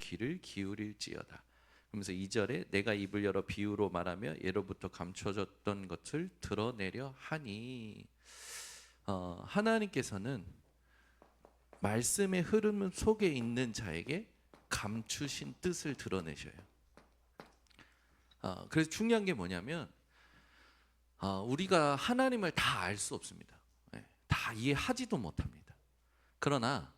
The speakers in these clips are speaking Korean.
귀를 기울일지어다. 그러면서 2절에 내가 입을 열어 비유로 말하며 예로부터 감춰졌던 것을 드러내려 하니, 하나님께서는 말씀의 흐름 속에 있는 자에게 감추신 뜻을 드러내셔요. 그래서 중요한 게 뭐냐면, 우리가 하나님을 다 알 수 없습니다. 다 이해하지도 못합니다. 그러나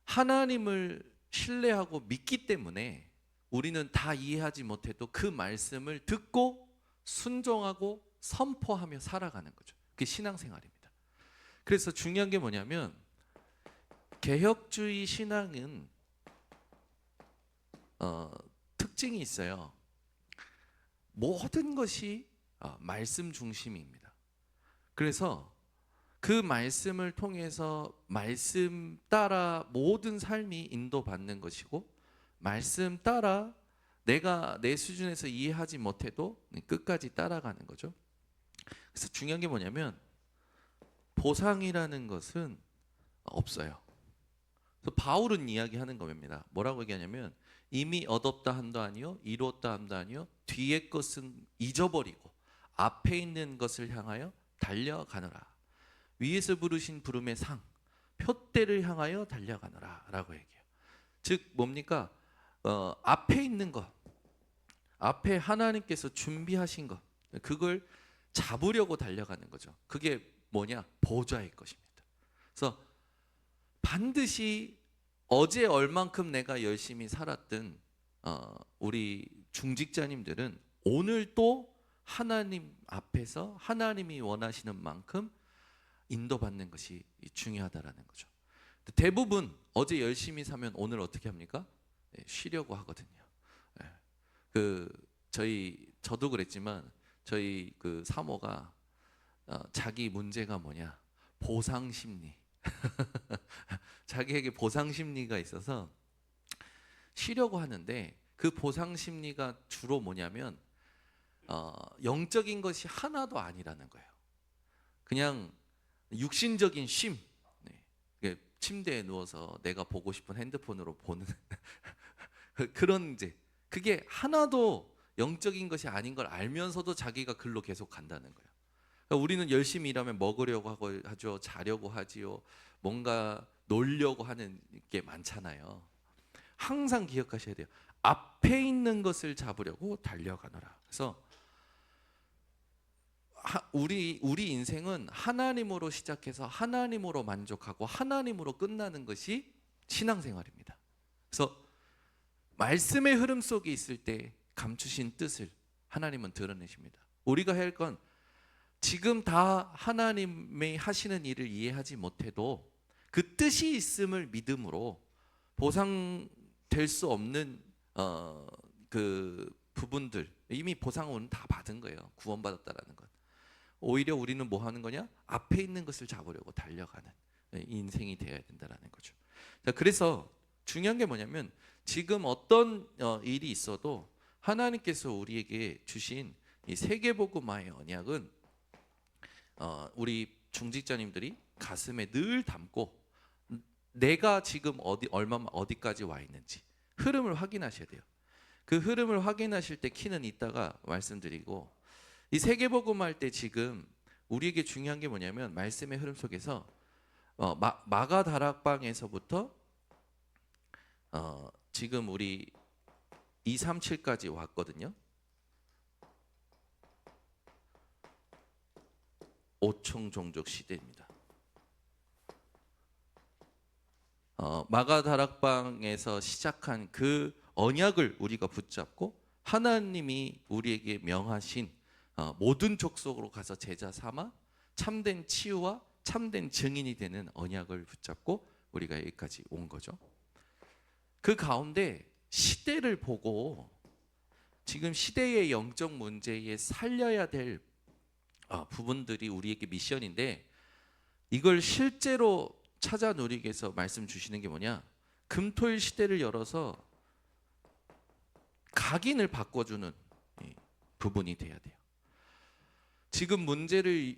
하나님을 신뢰하고 믿기 때문에 우리는 다 이해하지 못해도 그 말씀을 듣고 순종하고 선포하며 살아가는 거죠. 그게 신앙생활입니다. 그래서 중요한 게 뭐냐면, 개혁주의 신앙은 특징이 있어요. 모든 것이 말씀 중심입니다. 그래서 그 말씀을 통해서 말씀 따라 모든 삶이 인도받는 것이고, 말씀 따라 내가 내 수준에서 이해하지 못해도 끝까지 따라가는 거죠. 그래서 중요한 게 뭐냐면, 보상이라는 것은 없어요. 그래서 바울은 이야기하는 겁니다. 뭐라고 얘기하냐면, 이미 얻었다 한도 아니요 이루었다 한도 아니요 뒤의 것은 잊어버리고 앞에 있는 것을 향하여 달려가노라. 위에서 부르신 부름의 상 표대를 향하여 달려가노라 라고 얘기해요. 즉 뭡니까? 앞에 있는 것, 앞에 하나님께서 준비하신 것, 그걸 잡으려고 달려가는 거죠. 그게 뭐냐? 보좌의 것입니다. 그래서 반드시 어제 얼만큼 내가 열심히 살았든 우리 중직자님들은 오늘 또 하나님 앞에서 하나님이 원하시는 만큼 인도받는 것이 중요하다라는 거죠. 대부분 어제 열심히 사면 오늘 어떻게 합니까? 쉬려고 하거든요. 저도 그랬지만 저희 그 사모가 자기 문제가 뭐냐? 보상 심리. 자기에게 보상 심리가 있어서 쉬려고 하는데, 그 보상 심리가 주로 뭐냐면 영적인 것이 하나도 아니라는 거예요. 그냥 육신적인 쉼. 침대에 누워서 내가 보고 싶은 핸드폰으로 보는 그런 이제 그게 하나도 영적인 것이 아닌 걸 알면서도 자기가 글로 계속 간다는 거예요. 그러니까 우리는 열심히 일하면 먹으려고 하죠, 자려고 하지요, 뭔가 놀려고 하는 게 많잖아요. 항상 기억하셔야 돼요. 앞에 있는 것을 잡으려고 달려가노라. 그래서 우리 인생은 하나님으로 시작해서 하나님으로 만족하고 하나님으로 끝나는 것이 신앙생활입니다. 그래서 말씀의 흐름 속에 있을 때 감추신 뜻을 하나님은 드러내십니다. 우리가 해야 할 건 지금 다 하나님의 하시는 일을 이해하지 못해도 그 뜻이 있음을 믿음으로 보상될 수 없는 그 부분들, 이미 보상은 다 받은 거예요. 구원받았다라는 것. 오히려 우리는 뭐 하는 거냐? 앞에 있는 것을 잡으려고 달려가는 인생이 되어야 된다라는 거죠. 자, 그래서 중요한 게 뭐냐면, 지금 어떤 일이 있어도 하나님께서 우리에게 주신 이 세계복음화의 언약은 우리 중직자님들이 가슴에 늘 담고 내가 지금 어디까지 와 있는지 흐름을 확인하셔야 돼요. 그 흐름을 확인하실 때 키는 이따가 말씀드리고, 이 세계복음 할 때 지금 우리에게 중요한 게 뭐냐면, 말씀의 흐름 속에서 마가 다락방에서부터 지금 우리 237까지 왔거든요. 5총 종족 시대입니다. 마가 다락방에서 시작한 그 언약을 우리가 붙잡고 하나님이 우리에게 명하신 모든 족속으로 가서 제자 삼아 참된 치유와 참된 증인이 되는 언약을 붙잡고 우리가 여기까지 온 거죠. 그 가운데 시대를 보고 지금 시대의 영적 문제에 살려야 될 부분들이 우리에게 미션인데, 이걸 실제로 찾아 누리기 위해서 말씀 주시는 게 뭐냐? 금토일 시대를 열어서 각인을 바꿔주는 부분이 돼야 돼요. 지금 문제를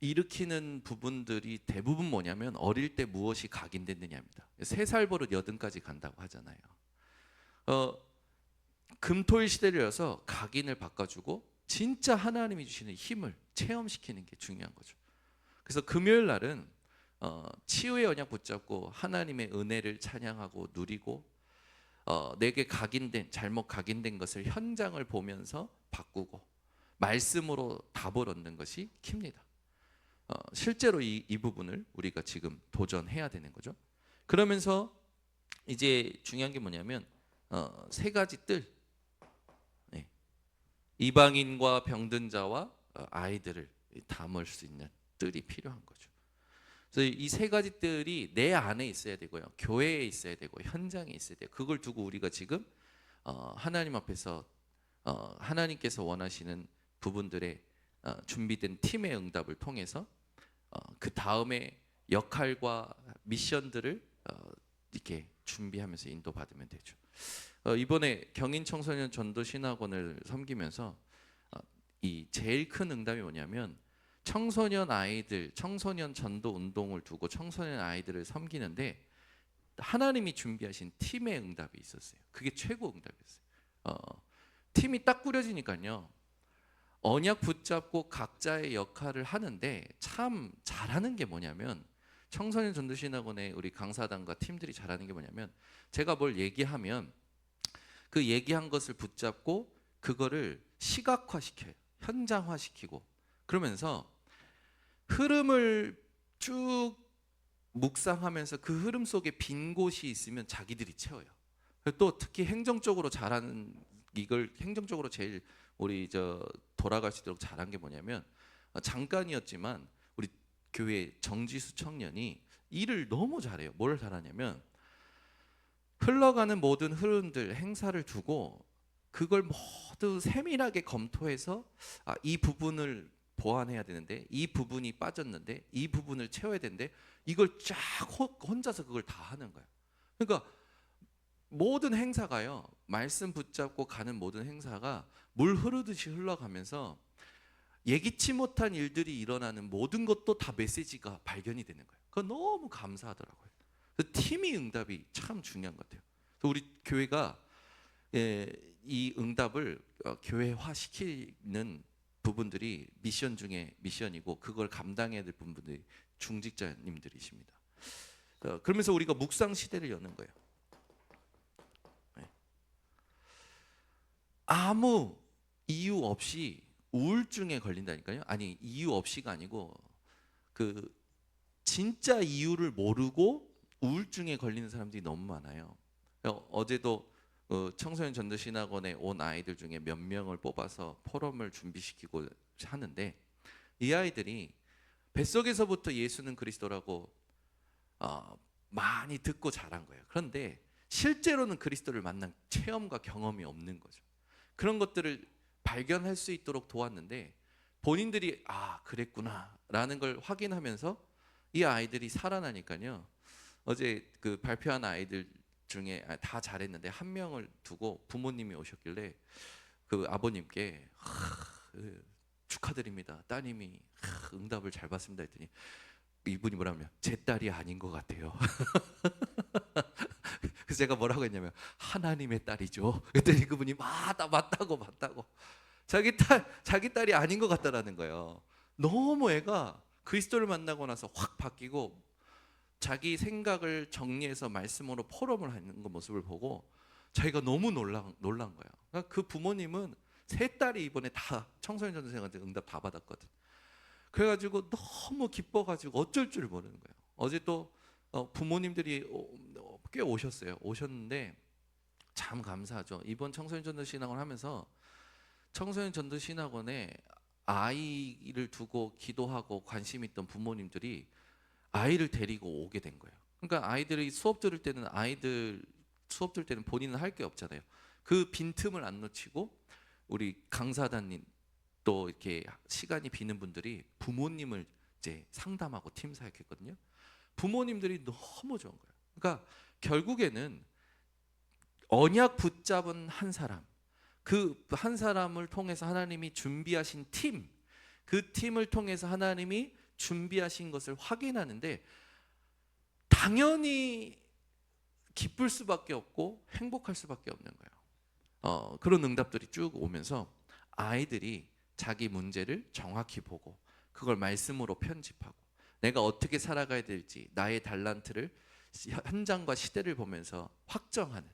일으키는 부분들이 대부분 뭐냐면 어릴 때 무엇이 각인됐느냐입니다. 3살 버릇 8까지 간다고 하잖아요. 금토일 시대를 각인을 바꿔주고 진짜 하나님이 주시는 힘을 체험시키는 게 중요한 거죠. 그래서 금요일 날은 치유의 언약 붙잡고 하나님의 은혜를 찬양하고 누리고 내게 잘못 각인된 것을 현장을 보면서 바꾸고 말씀으로 답을 얻는 것이 킵니다. 실제로 이 부분을 우리가 지금 도전해야 되는 거죠. 그러면서 이제 중요한 게 뭐냐면 3가지 뜰, 이방인과 병든 자와 아이들을 담을 수 있는 뜰이 필요한 거죠. 그래서 이 3가지 뜰이 내 안에 있어야 되고요, 교회에 있어야 되고 현장에 있어야 돼요. 그걸 두고 우리가 지금 하나님 앞에서 하나님께서 원하시는 부분들의 준비된 팀의 응답을 통해서 그 다음에 역할과 미션들을 이렇게 준비하면서 인도받으면 되죠. 이번에 경인 청소년 전도 신학원을 섬기면서 이 제일 큰 응답이 뭐냐면 청소년 아이들, 청소년 전도 운동을 두고 청소년 아이들을 섬기는데 하나님이 준비하신 팀의 응답이 있었어요. 그게 최고 응답이었어요. 팀이 딱 꾸려지니까요, 언약 붙잡고 각자의 역할을 하는데 참 잘하는 게 뭐냐면, 청소년 전도신학원의 우리 강사단과 팀들이 잘하는 게 뭐냐면, 제가 뭘 얘기하면 그 얘기한 것을 붙잡고 그거를 시각화시켜요. 현장화시키고, 그러면서 흐름을 쭉 묵상하면서 그 흐름 속에 빈 곳이 있으면 자기들이 채워요. 또 특히 행정적으로 잘하는, 이걸 행정적으로 제일 우리 돌아갈 수 있도록 잘한 게 뭐냐면, 잠깐이었지만 우리 교회 정지수 청년이 일을 너무 잘해요. 뭘 잘하냐면 흘러가는 모든 흐름들, 행사를 두고 그걸 모두 세밀하게 검토해서 이 부분을 보완해야 되는데, 이 부분이 빠졌는데, 이 부분을 채워야 되는데, 이걸 쫙 혼자서 그걸 다 하는 거예요. 그러니까 모든 행사가요, 말씀 붙잡고 가는 모든 행사가 물 흐르듯이 흘러가면서 예기치 못한 일들이 일어나는 모든 것도 다 메시지가 발견이 되는 거예요. 그거 너무 감사하더라고요. 팀이 응답이 참 중요한 것 같아요. 우리 교회가 이 응답을 교회화시키는 부분들이 미션 중에 미션이고, 그걸 감당해야 될 분들이 중직자님들이십니다. 그러면서 우리가 묵상 시대를 여는 거예요. 아무 이유 없이 우울증에 걸린다니까요. 아니, 이유 없이가 아니고 그 진짜 이유를 모르고 우울증에 걸리는 사람들이 너무 많아요. 어제도 청소년 전도신학원에 온 아이들 중에 몇 명을 뽑아서 포럼을 준비시키고 하는데, 이 아이들이 뱃속에서부터 예수는 그리스도라고 많이 듣고 자란 거예요. 그런데 실제로는 그리스도를 만난 체험과 경험이 없는 거죠. 그런 것들을 발견할 수 있도록 도왔는데, 본인들이 그랬구나 라는 걸 확인하면서 이 아이들이 살아나니까요, 어제 그 발표한 아이들 중에 다 잘했는데 한 명을 두고 부모님이 오셨길래 그 아버님께 축하드립니다, 따님이 응답을 잘 받습니다 했더니 이분이 뭐라면, 제 딸이 아닌 것 같아요. 그래서 제가 뭐라고 했냐면, 하나님의 딸이죠. 그랬더니 그분이 맞다고 자기 딸이 아닌 것 같다라는 거예요. 너무 애가 그리스도를 만나고 나서 확 바뀌고 자기 생각을 정리해서 말씀으로 포럼을 하는 그 모습을 보고 자기가 너무 놀란 거예요. 그러니까 그 부모님은 3딸이 이번에 다 청소년 전도생한테 응답 다 받았거든. 그래가지고 너무 기뻐가지고 어쩔 줄 모르는 거예요. 어제 또 부모님들이 꽤 오셨는데 참 감사하죠. 이번 청소년 전도신학원 하면서 청소년 전도신학원에 아이를 두고 기도하고 관심 있던 부모님들이 아이를 데리고 오게 된 거예요. 그러니까 아이들이 수업 들을 때는 본인은 할 게 없잖아요. 그 빈틈을 안 놓치고 우리 강사단님 또 이렇게 시간이 비는 분들이 부모님을 이제 상담하고 팀 사역했거든요. 부모님들이 너무 좋은 거예요. 그러니까 결국에는 언약 붙잡은 한 사람, 그 한 사람을 통해서 하나님이 준비하신 팀, 그 팀을 통해서 하나님이 준비하신 것을 확인하는데 당연히 기쁠 수밖에 없고 행복할 수밖에 없는 거예요. 그런 응답들이 쭉 오면서 아이들이 자기 문제를 정확히 보고 그걸 말씀으로 편집하고 내가 어떻게 살아가야 될지 나의 달란트를 현장과 시대를 보면서 확정하는,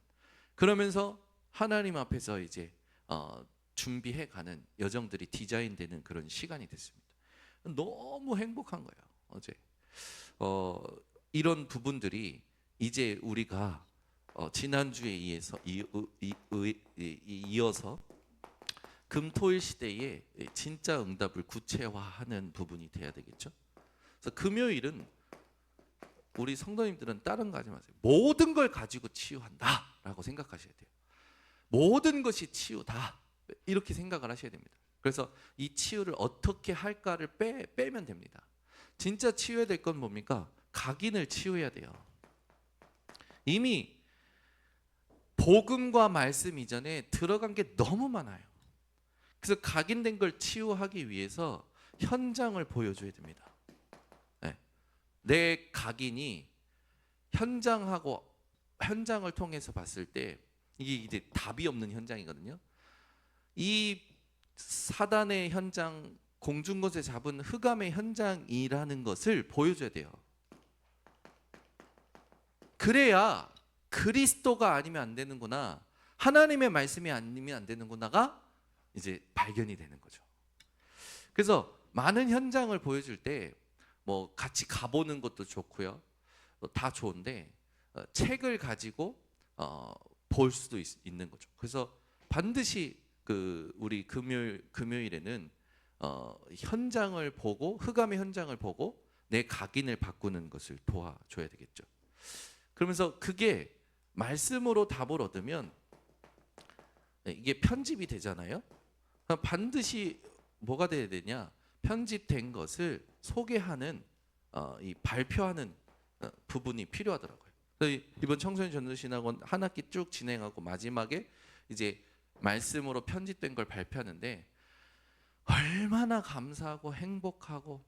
그러면서 하나님 앞에서 이제 준비해가는 여정들이 디자인되는 그런 시간이 됐습니다. 너무 행복한 거예요. 어제 이런 부분들이 이제 우리가 지난주에 이어서 금토일 시대에 진짜 응답을 구체화하는 부분이 돼야 되겠죠. 그래서 금요일은 우리 성도님들은 다른 거 하지 마세요. 모든 걸 가지고 치유한다라고 생각하셔야 돼요. 모든 것이 치유다 이렇게 생각을 하셔야 됩니다. 그래서 이 치유를 어떻게 할까를 빼면 됩니다. 진짜 치유해야 될 건 뭡니까? 각인을 치유해야 돼요. 이미 복음과 말씀 이전에 들어간 게 너무 많아요. 그래서 각인된 걸 치유하기 위해서 현장을 보여줘야 됩니다. 네. 내 각인이 현장을 통해서 봤을 때 이게 이제 답이 없는 현장이거든요. 이 사단의 현장, 공중것에 잡은 흑암의 현장이라는 것을 보여줘야 돼요. 그래야 그리스도가 아니면 안 되는구나, 하나님의 말씀이 아니면 안 되는구나가 이제 발견이 되는 거죠. 그래서 많은 현장을 보여줄 때 뭐 같이 가보는 것도 좋고요, 다 좋은데 책을 가지고 볼 수도 있는 거죠. 그래서 반드시 우리 금요일에는 현장을 보고, 흑암의 현장을 보고 내 각인을 바꾸는 것을 도와줘야 되겠죠. 그러면서 그게 말씀으로 답을 얻으면 이게 편집이 되잖아요. 반드시 뭐가 돼야 되냐? 편집된 것을 소개하는 이 발표하는 부분이 필요하더라고요. 그래서 이번 청소년 전도신학원 한 학기 쭉 진행하고 마지막에 이제 말씀으로 편집된 걸 발표하는데 얼마나 감사하고 행복하고.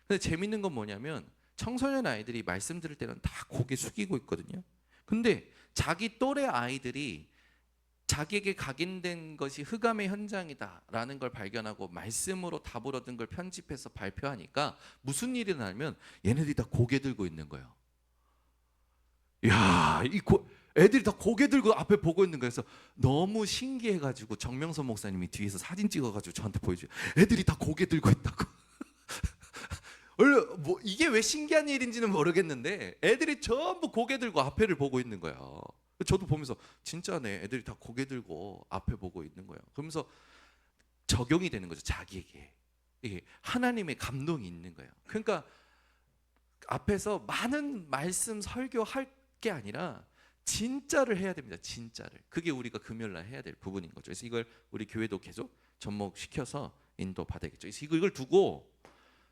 근데 재밌는 건 뭐냐면 청소년 아이들이 말씀 들을 때는 다 고개 숙이고 있거든요. 근데 자기 또래 아이들이 자기에게 각인된 것이 흑암의 현장이다라는 걸 발견하고 말씀으로 답을 얻은 걸 편집해서 발표하니까 무슨 일이 나냐면 얘네들이 다 고개 들고 있는 거예요. 야, 애들이 다 고개 들고 앞에 보고 있는 거여서 너무 신기해가지고 정명선 목사님이 뒤에서 사진 찍어가지고 저한테 보여줘요. 애들이 다 고개 들고 있다고. 뭐 이게 왜 신기한 일인지는 모르겠는데 애들이 전부 고개 들고 앞에를 보고 있는 거예요. 저도 보면서 진짜네, 애들이 다 고개 들고 앞에 보고 있는 거예요. 그러면서 적용이 되는 거죠, 자기에게. 이게 하나님의 감동이 있는 거예요. 그러니까 앞에서 많은 말씀 설교할 게 아니라 진짜를 해야 됩니다. 진짜를. 그게 우리가 금요일 날 해야 될 부분인 거죠. 그래서 이걸 우리 교회도 계속 접목시켜서 인도받아야겠죠. 그래서 이걸 두고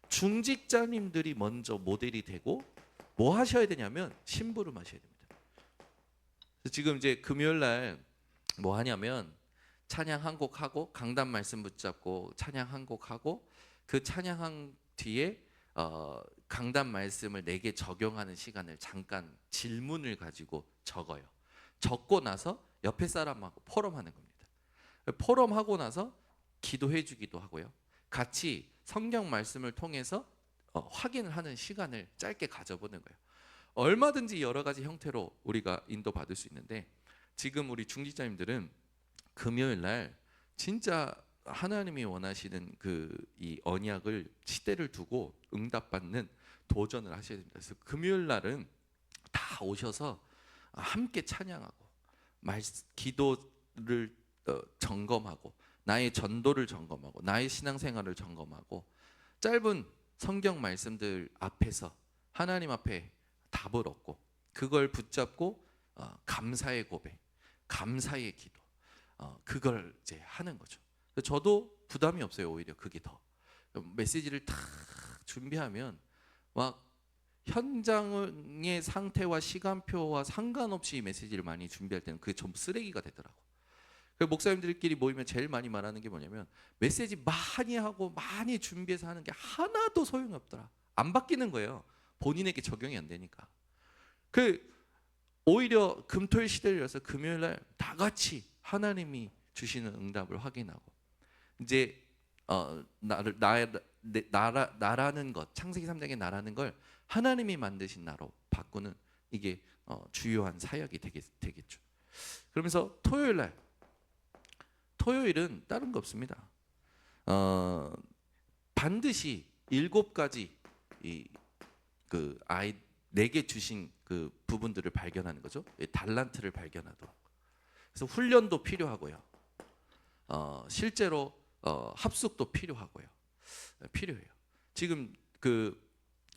중직자님들이 먼저 모델이 되고 뭐 하셔야 되냐면 심부름 하셔야 됩니다. 지금 이제 금요일 날 뭐 하냐면 찬양 한 곡 하고 강단 말씀 붙잡고 찬양 한 곡 하고 그 찬양한 뒤에 강단 말씀을 4개 적용하는 시간을 잠깐 질문을 가지고 적어요. 적고 나서 옆에 사람하고 포럼하는 겁니다. 포럼하고 나서 기도해 주기도 하고요. 같이 성경 말씀을 통해서 확인을 하는 시간을 짧게 가져보는 거예요. 얼마든지 여러 가지 형태로 우리가 인도받을 수 있는데 지금 우리 중직자님들은 금요일 날 진짜 하나님이 원하시는 이 언약을 시대를 두고 응답받는 도전을 하셔야 됩니다. 그래서 금요일 날은 다 오셔서 함께 찬양하고 기도를 점검하고 나의 전도를 점검하고 나의 신앙생활을 점검하고 짧은 성경 말씀들 앞에서 하나님 앞에 답을 얻고 그걸 붙잡고 감사의 고백, 감사의 기도, 그걸 이제 하는 거죠. 저도 부담이 없어요. 오히려 그게 더 메시지를 다 준비하면 막 현장의 상태와 시간표와 상관없이 메시지를 많이 준비할 때는 그게 전부 쓰레기가 되더라고. 목사님들끼리 모이면 제일 많이 말하는 게 뭐냐면 메시지 많이 하고 많이 준비해서 하는 게 하나도 소용이 없더라. 안 바뀌는 거예요. 본인에게 적용이 안 되니까. 그 오히려 금토일 시대를 열어서 금요일 날 다 같이 하나님이 주시는 응답을 확인하고 이제 나라는 것, 창세기 3장의 나라는 걸 하나님이 만드신 나로 바꾸는 이게 주요한 사역이 되겠죠. 그러면서 토요일은 다른 거 없습니다. 반드시 7가지 내게 주신 그 부분들을 발견하는 거죠. 달란트를 발견하도록. 그래서 훈련도 필요하고요. 실제로 합숙도 필요하고요. 필요해요. 지금 그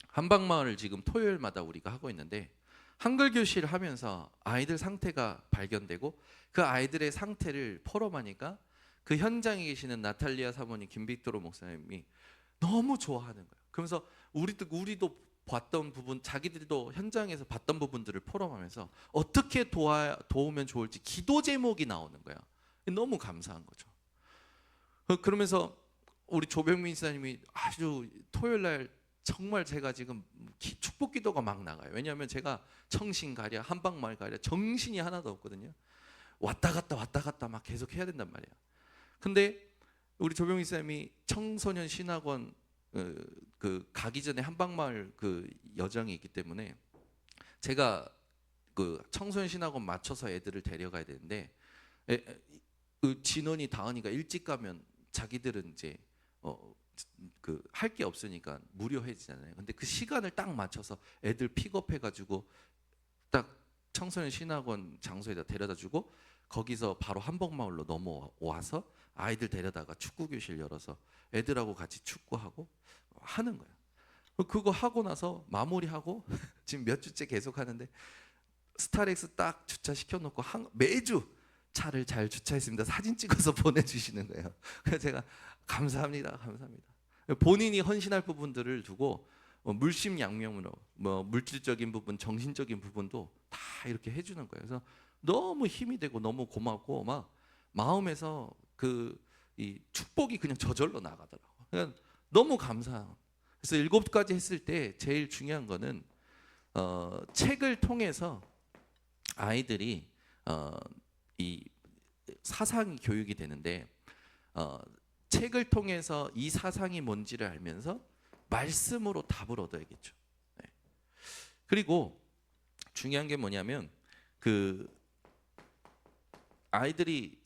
한방마을을 지금 토요일마다 우리가 하고 있는데 한글 교실을 하면서 아이들 상태가 발견되고 그 아이들의 상태를 포럼하니까 그 현장에 계시는 나탈리아 사모님, 김빅토르 목사님이 너무 좋아하는 거예요. 그러면서 우리도 봤던 부분, 자기들도 현장에서 봤던 부분들을 포럼하면서 어떻게 도우면 좋을지 기도 제목이 나오는 거야. 너무 감사한 거죠. 그러면서 우리 조병민 지사님이 아주 토요일 날 정말 제가 지금 축복 기도가 막 나가요. 왜냐하면 제가 청신 가랴 한방마을 가랴 정신이 하나도 없거든요. 왔다 갔다 막 계속 해야 된단 말이야. 근데 우리 조병민 지사님이 청소년 신학원 가기 전에 한방마을 그 여정이 있기 때문에 제가 그 청소년 신학원 맞춰서 애들을 데려가야 되는데 그 진원이 다은이가 일찍 가면 자기들은 이제 그 할 게 없으니까 무료해지잖아요. 근데 그 시간을 딱 맞춰서 애들 픽업해가지고 딱 청소년 신학원 장소에다 데려다주고 거기서 바로 한복마을로 넘어와서 아이들 데려다가 축구 교실 열어서 애들하고 같이 축구하고 하는 거예요. 그거 하고 나서 마무리하고 지금 몇 주째 계속 하는데 스타렉스 딱 주차시켜 놓고 매주 차를 잘 주차했습니다. 사진 찍어서 보내주시는 거예요. 그래서 제가 감사합니다. 본인이 헌신할 부분들을 두고 물심양면으로 물질적인 부분, 정신적인 부분도 다 이렇게 해주는 거예요. 그래서 너무 힘이 되고 너무 고맙고 막 마음에서 이 축복이 그냥 저절로 나가더라고. 그냥 너무 감사해요. 그래서 7가지 했을 때 제일 중요한 거는 책을 통해서 아이들이 이 사상이 교육이 되는데 책을 통해서 이 사상이 뭔지를 알면서 말씀으로 답을 얻어야겠죠. 네. 그리고 중요한 게 뭐냐면 그 아이들이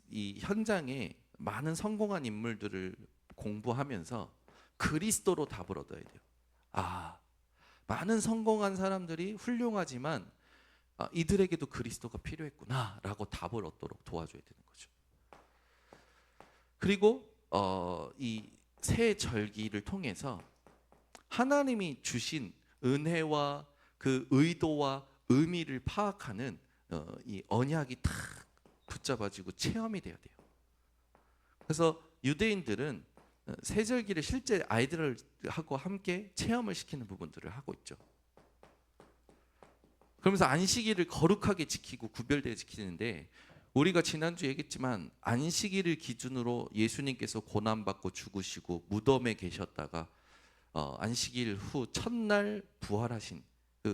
이 현장에 많은 성공한 인물들을 공부하면서 그리스도로 답을 얻어야 돼요. 많은 성공한 사람들이 훌륭하지만 이들에게도 그리스도가 필요했구나라고 답을 얻도록 도와줘야 되는 거죠. 그리고 이 새 절기를 통해서 하나님이 주신 은혜와 그 의도와 의미를 파악하는 이 언약이 탁 붙잡아지고 체험이 돼야 돼요. 그래서 유대인들은 새 절기를 실제 아이들하고 함께 체험을 시키는 부분들을 하고 있죠. 그러면서 안식일을 거룩하게 지키고 구별되어 지키는데 우리가 지난주 얘기했지만 안식일을 기준으로 예수님께서 고난받고 죽으시고 무덤에 계셨다가 안식일 후 첫날 부활하신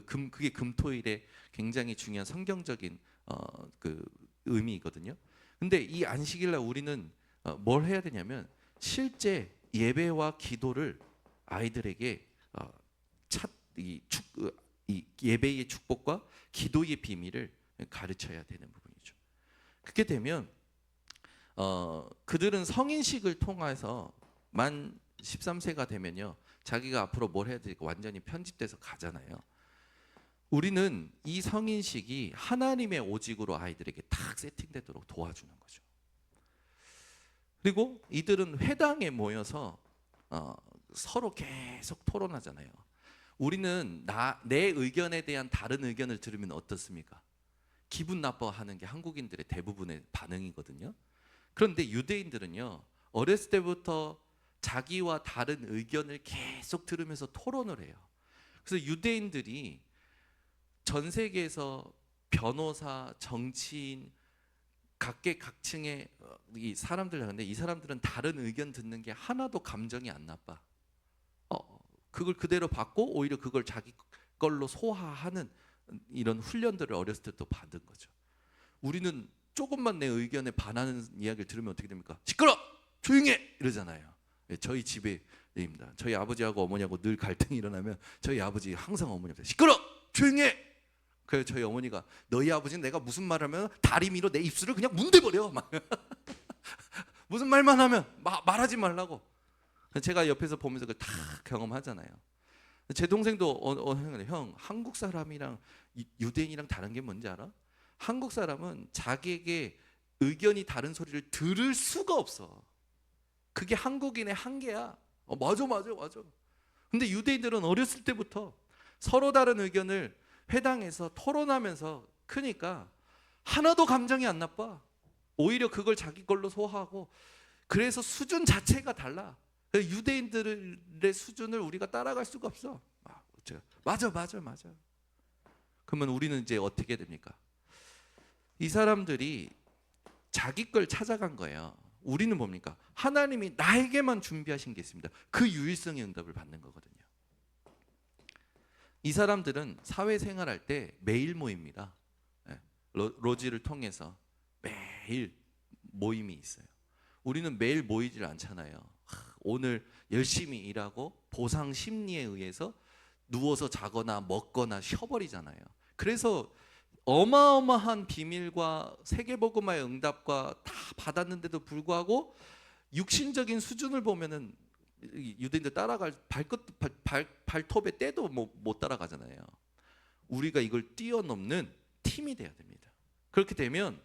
그게 금토일의 굉장히 중요한 성경적인 그 의미이거든요. 근데 이 안식일날 우리는 뭘 해야 되냐면 실제 예배와 기도를 아이들에게 이 예배의 축복과 기도의 비밀을 가르쳐야 되는 부분이죠. 그렇게 되면 그들은 성인식을 통해서 만 13세가 되면요 자기가 앞으로 뭘 해야 될까 완전히 편집돼서 가잖아요. 우리는 이 성인식이 하나님의 오직으로 아이들에게 탁 세팅되도록 도와주는 거죠. 그리고 이들은 회당에 모여서 서로 계속 토론하잖아요. 우리는 내 의견에 대한 다른 의견을 들으면 어떻습니까? 기분 나빠하는 게 한국인들의 대부분의 반응이거든요. 그런데 유대인들은요 어렸을 때부터 자기와 다른 의견을 계속 들으면서 토론을 해요. 그래서 유대인들이 전 세계에서 변호사, 정치인, 각계각층의 이 사람들 하는데 이 사람들은 다른 의견 듣는 게 하나도 감정이 안 나빠. 그걸 그대로 받고 오히려 그걸 자기 걸로 소화하는 이런 훈련들을 어렸을 때부터 받은 거죠. 우리는 조금만 내 의견에 반하는 이야기를 들으면 어떻게 됩니까? 시끄러! 조용히 해! 이러잖아요. 저희 집에입니다. 저희 아버지하고 어머니하고 늘 갈등이 일어나면 저희 아버지 항상 어머니한테 시끄러! 조용히 해! 그래서 저희 어머니가 너희 아버지는 내가 무슨 말 하면 다리미로 내 입술을 그냥 문대버려. 막 무슨 말만 하면 말하지 말라고. 제가 옆에서 보면서 그걸 다 경험하잖아요. 제 동생도 형 한국 사람이랑 유대인이랑 다른 게 뭔지 알아? 한국 사람은 자기에게 의견이 다른 소리를 들을 수가 없어. 그게 한국인의 한계야. 맞아. 근데 유대인들은 어렸을 때부터 서로 다른 의견을 회당에서 토론하면서 크니까 하나도 감정이 안 나빠. 오히려 그걸 자기 걸로 소화하고, 그래서 수준 자체가 달라. 유대인들의 수준을 우리가 따라갈 수가 없어. 맞아. 그러면 우리는 이제 어떻게 됩니까? 이 사람들이 자기 걸 찾아간 거예요. 우리는 뭡니까? 하나님이 나에게만 준비하신 게 있습니다. 그 유일성의 응답을 받는 거거든요. 이 사람들은 사회생활할 때 매일 모입니다. 로지를 통해서 매일 모임이 있어요. 우리는 매일 모이질 않잖아요. 오늘 열심히 일하고 보상 심리에 의해서 누워서 자거나 먹거나 쉬어버리잖아요. 그래서 어마어마한 비밀과 세계복음화의 응답과 다 받았는데도 불구하고 육신적인 수준을 보면은 유대인들 따라갈 발톱의 때도 못 따라가잖아요. 우리가 이걸 뛰어넘는 팀이 돼야 됩니다. 그렇게 되면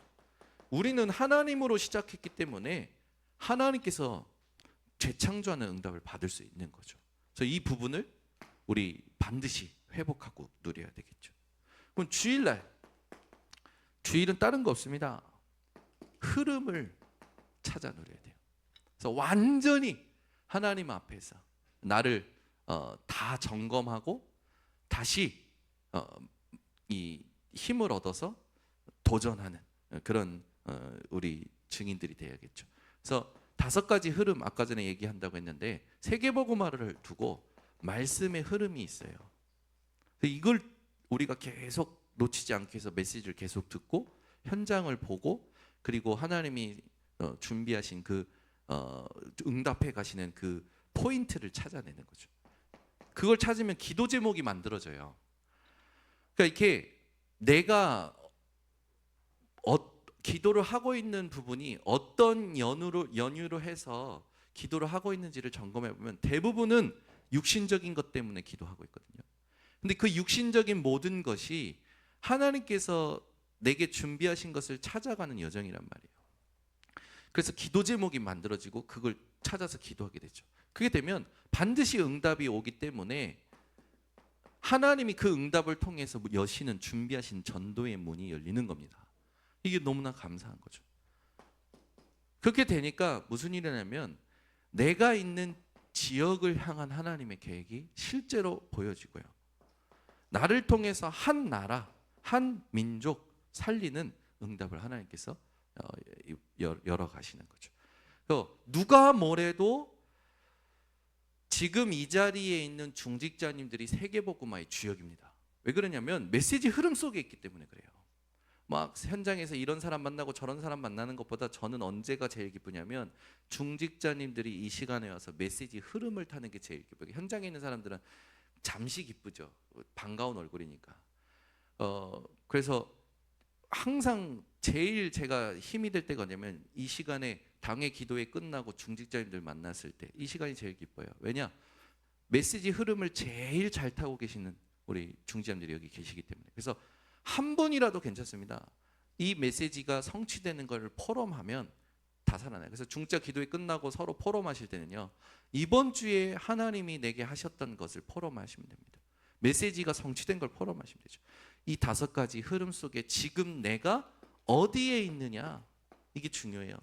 우리는 하나님으로 시작했기 때문에 하나님께서 재창조하는 응답을 받을 수 있는 거죠. 그래서 이 부분을 우리 반드시 회복하고 누려야 되겠죠. 그럼 주일은 다른 거 없습니다. 흐름을 찾아 누려야 돼요. 그래서 완전히 하나님 앞에서 나를 다 점검하고 다시 이 힘을 얻어서 도전하는 그런 우리 증인들이 돼야겠죠. 그래서 5가지 흐름, 아까 전에 얘기한다고 했는데 세계복음화를 두고 말씀의 흐름이 있어요. 이걸 우리가 계속 놓치지 않기 위해서 메시지를 계속 듣고 현장을 보고, 그리고 하나님이 준비하신 그 응답해 가시는 그 포인트를 찾아내는 거죠. 그걸 찾으면 기도 제목이 만들어져요. 그러니까 이렇게 내가 기도를 하고 있는 부분이 어떤 연유로 해서 기도를 하고 있는지를 점검해 보면 대부분은 육신적인 것 때문에 기도하고 있거든요. 근데 그 육신적인 모든 것이 하나님께서 내게 준비하신 것을 찾아가는 여정이란 말이에요. 그래서 기도 제목이 만들어지고 그걸 찾아서 기도하게 되죠. 그게 되면 반드시 응답이 오기 때문에 하나님이 그 응답을 통해서 여시는 준비하신 전도의 문이 열리는 겁니다. 이게 너무나 감사한 거죠. 그렇게 되니까 무슨 일이 나냐면 내가 있는 지역을 향한 하나님의 계획이 실제로 보여지고요. 나를 통해서 한 나라, 한 민족 살리는 응답을 하나님께서 열어 가시는 거죠. 누가 뭐래도 지금 이 자리에 있는 중직자님들이 세계복음화의 주역입니다. 왜 그러냐면 메시지 흐름 속에 있기 때문에 그래요. 막 현장에서 이런 사람 만나고 저런 사람 만나는 것보다 저는 언제가 제일 기쁘냐면 중직자님들이 이 시간에 와서 메시지 흐름을 타는 게 제일 기뻐요. 현장에 있는 사람들은 잠시 기쁘죠. 반가운 얼굴이니까. 그래서 항상 제일 제가 힘이 될 때가 뭐냐면 이 시간에 당회 기도회 끝나고 중직자님들 만났을 때 이 시간이 제일 기뻐요. 왜냐? 메시지 흐름을 제일 잘 타고 계시는 우리 중직자님들이 여기 계시기 때문에. 그래서 한 분이라도 괜찮습니다. 이 메시지가 성취되는 걸 포럼하면 다 살아나요. 그래서 중직자 기도회 끝나고 서로 포럼하실 때는요, 이번 주에 하나님이 내게 하셨던 것을 포럼하시면 됩니다. 메시지가 성취된 걸 포럼하시면 되죠. 이 5가지 흐름 속에 지금 내가 어디에 있느냐, 이게 중요해요.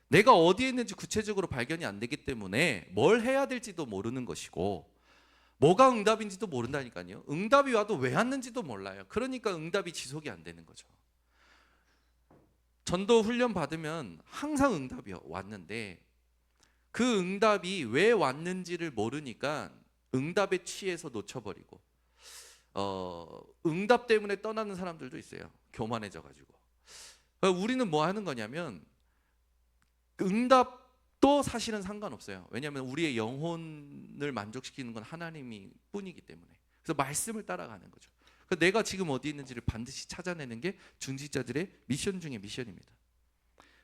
내가 어디에 있는지 구체적으로 발견이 안 되기 때문에 뭘 해야 될지도 모르는 것이고, 뭐가 응답인지도 모른다니까요. 응답이 와도 왜 왔는지도 몰라요. 그러니까 응답이 지속이 안 되는 거죠. 전도 훈련 받으면 항상 응답이 왔는데 그 응답이 왜 왔는지를 모르니까 응답에 취해서 놓쳐버리고 응답 때문에 떠나는 사람들도 있어요. 교만해져 가지고. 우리는 뭐 하는 거냐면 응답도 사실은 상관없어요. 왜냐하면 우리의 영혼을 만족시키는 건 하나님이 뿐이기 때문에. 그래서 말씀을 따라가는 거죠. 내가 지금 어디 있는지를 반드시 찾아내는 게 중직자들의 미션 중에 미션입니다.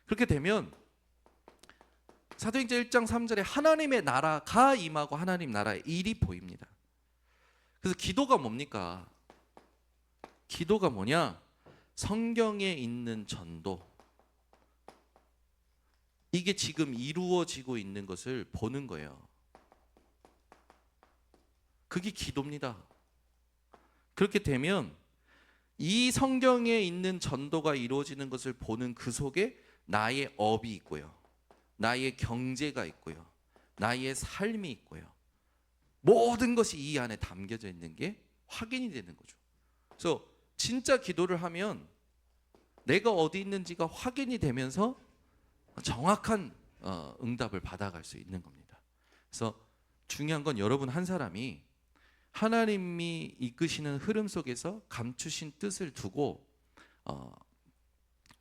그렇게 되면 사도행전 1장 3절에 하나님의 나라가 임하고 하나님 나라의 일이 보입니다. 그래서 기도가 뭡니까? 기도가 뭐냐? 성경에 있는 전도, 이게 지금 이루어지고 있는 것을 보는 거예요. 그게 기도입니다. 그렇게 되면 이 성경에 있는 전도가 이루어지는 것을 보는 그 속에 나의 업이 있고요, 나의 경제가 있고요, 나의 삶이 있고요, 모든 것이 이 안에 담겨져 있는 게 확인이 되는 거죠. 그래서 진짜 기도를 하면 내가 어디 있는지가 확인이 되면서 정확한 응답을 받아갈 수 있는 겁니다. 그래서 중요한 건 여러분 한 사람이 하나님이 이끄시는 흐름 속에서 감추신 뜻을 두고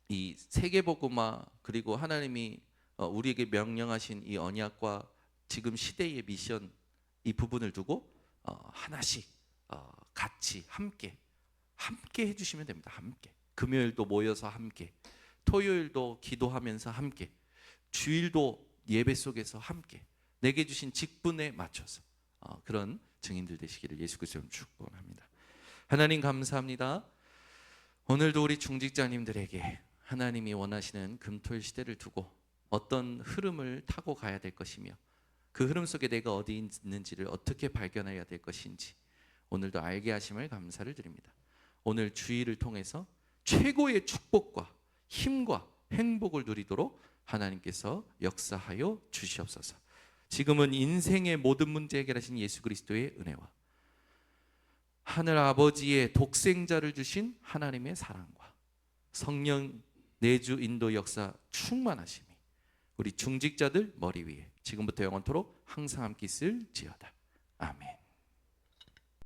이 세계복음화, 그리고 하나님이 우리에게 명령하신 이 언약과 지금 시대의 미션, 이 부분을 두고 하나씩 같이 함께 해주시면 됩니다. 함께 금요일도 모여서 함께, 토요일도 기도하면서 함께, 주일도 예배 속에서 함께 내게 주신 직분에 맞춰서 그런 증인들 되시기를 예수 그리스도로 축복합니다. 하나님 감사합니다. 오늘도 우리 중직자님들에게 하나님이 원하시는 금토일 시대를 두고 어떤 흐름을 타고 가야 될 것이며 그 흐름 속에 내가 어디 있는지를 어떻게 발견해야 될 것인지 오늘도 알게 하심을 감사를 드립니다. 오늘 주일을 통해서 최고의 축복과 힘과 행복을 누리도록 하나님께서 역사하여 주시옵소서. 지금은 인생의 모든 문제 해결하신 예수 그리스도의 은혜와 하늘 아버지의 독생자를 주신 하나님의 사랑과 성령 내주 인도 역사 충만하심이 우리 중직자들 머리 위에 지금부터 영원토록 항상 함께 있을지어다. 아멘.